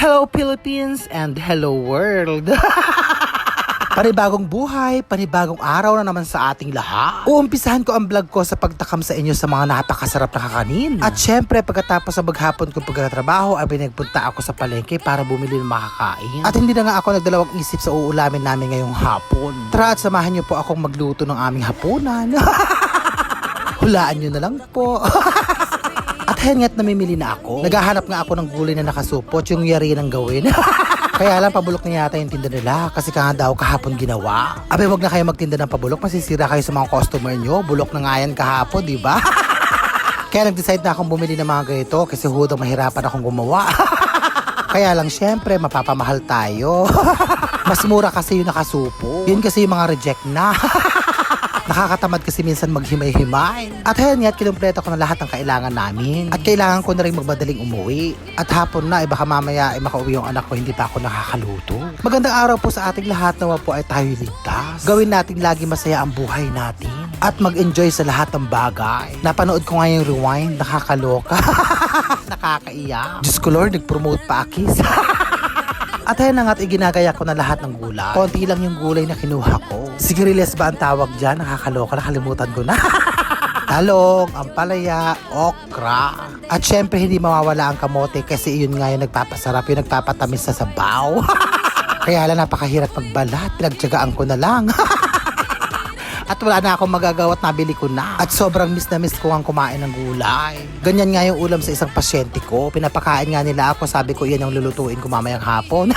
Hello Philippines and hello world! Panibagong buhay, panibagong araw na naman sa ating lahat. Uumpisahan ko ang vlog ko sa pagtakam sa inyo sa mga napakasarap na kakanin. At syempre, pagkatapos sa maghapon kong pagkatrabaho, ay pinagpunta ako sa palengke para bumili ng makakain. At hindi na nga ako nagdalawang isip sa uulamin namin ngayong hapon. Tara at samahan niyo po akong magluto ng aming hapunan. Hulaan niyo na lang po. At hengat namimili na ako. Naghahanap nga ako ng gulay na nakasupot, yung yari ng gawin. Kaya lang pabulok na yata yung tinda nila kasi ka nga daw kahapon ginawa. Abe, wag na kayo magtinda ng pabulok, masisira kayo sa mga customer nyo. Bulok na nga yan kahapon, di ba? Kaya nag-decide na akong bumili ng mga ganito kasi hudang mahirapan akong gumawa. Kaya lang syempre mapapamahal tayo. Mas mura kasi yung nakasupo. Yun kasi yung mga reject na. Nakakatamad kasi minsan maghimay-himay. At ayan nga, kinumpleto ko na lahat ng kailangan namin. At kailangan ko na rin magmadaling umuwi. At hapon na, baka mamaya ay makauwi yung anak ko, hindi pa ako nakakaluto. Magandang araw po sa ating lahat, nawa po ay tayo ligtas. Gawin natin lagi masaya ang buhay natin. At mag-enjoy sa lahat ng bagay. Napanood ko nga yung rewind, nakakaloka. Nakakaiyak. Diyos ko Lord, nag-promote pa akis. At ayan na nga't iginagaya ko na lahat ng gulay. Konti lang yung gulay na kinuha ko. Sigarilyas ba ang tawag dyan? Nakakaloka, nakalimutan ko na. Talong, ampalaya, okra. At syempre hindi mawawala ang kamote kasi yun nga yung nagpapasarap, yung nagpapatamis sa sabaw. Kaya lang napakahirap magbalat, pinagtyagaan ko na lang. At wala na akong magagawa at nabili ko na. At sobrang miss na miss ko ang kumain ng gulay. Ganyan nga yung ulam sa isang pasyente ko. Pinapakain nga nila ako. Sabi ko, yan yung lulutuin ko mamayang hapon.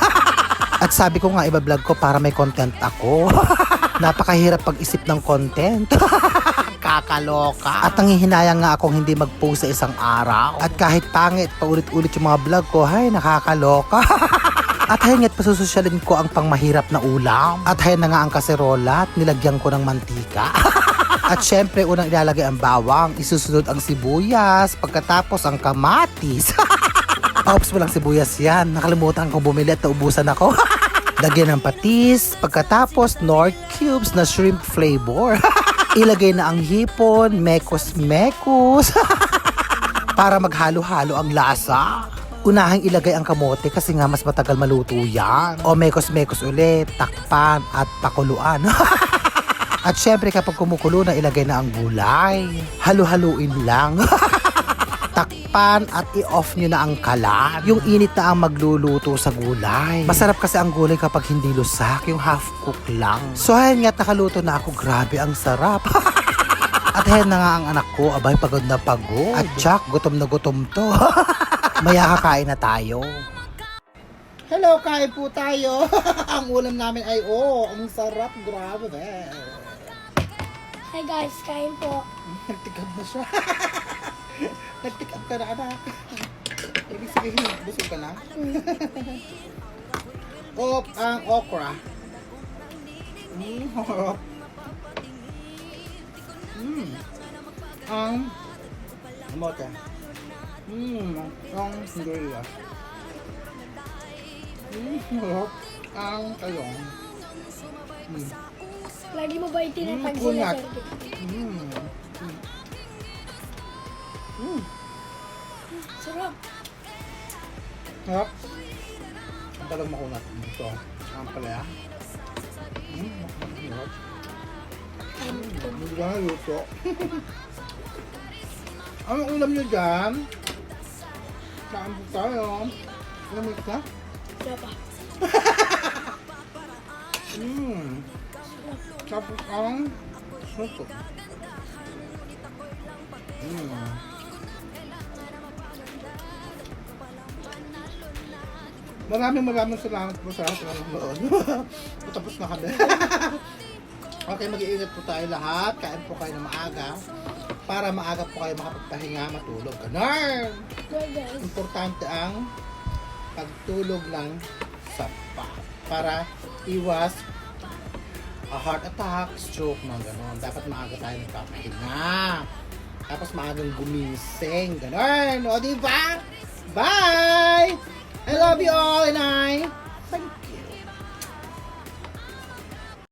At sabi ko nga, iba-vlog ko para may content ako. Napakahirap pag-isip ng content. Kakaloka. At nangihinayang nga akong hindi mag-post sa isang araw. At kahit pangit, paulit-ulit yung mga vlog ko, ay, nakakaloka. At hayan nga't pasusosyalin ko ang pangmahirap na ulam. At hayan na nga ang kaserola at nilagyan ko ng mantika. At syempre, unang ilalagay ang bawang, isusunod ang sibuyas, pagkatapos ang kamatis. Oops, walang sibuyas yan. Nakalimutan kong bumili at naubusan ako. Lagyan ng patis, pagkatapos Knorr cubes na shrimp flavor. Ilagay na ang hipon, mekos-mekos. Para maghalo-halo ang lasa. Unahang ilagay ang kamote kasi nga mas matagal maluto yan. O mekos-mekos ulit, takpan at pakuluan. At syempre kapag kumukulo na ilagay na ang gulay. Halu-haluin lang. Takpan at i-off nyo na ang kalan. Yung init na ang magluluto sa gulay. Masarap kasi ang gulay kapag hindi lusak, yung half cook lang. So ayan nga, nakaluto na ako. Grabe, ang sarap. At ayan na nga ang anak ko, abay pagod na pagod. At Jack, gutom na gutom to. Maya kakain na tayo. Hello, kain po tayo. Ang ulam namin ay, ang sarap. Grabe ba? Hi guys, kain po. Nagtikab na siya. Nagtikab ka na, anak. Ibig sabihin, busog ka na? Ang okra. Harap. Ang kamote. Ang singgaya. Harap. Ang talong. Lagi mo ba itinatag kunat. sila? Sarap. Harap. Ang talong makunat. Ito. Ang palaya. Harap. Hindi ka na luto. Anong ulam nyo dyan? Saan po tayo? Lamig ka? Sarap. Tapos ang soto. Maraming salamat po sa nanonood. Tapos na kami. Okay, mag-iingat po tayo lahat. Kain po kayo ng maaga. Para maaga po kayo makapagpahinga, matulog. Ganon! Importante ang pagtulog ng sapat. Para iwas heart attack, stroke, mga ganon. Dapat maaga tayo nagpapahinga. Tapos maagang gumising. Ganon! O, diba? Bye! I love you all and I thank you.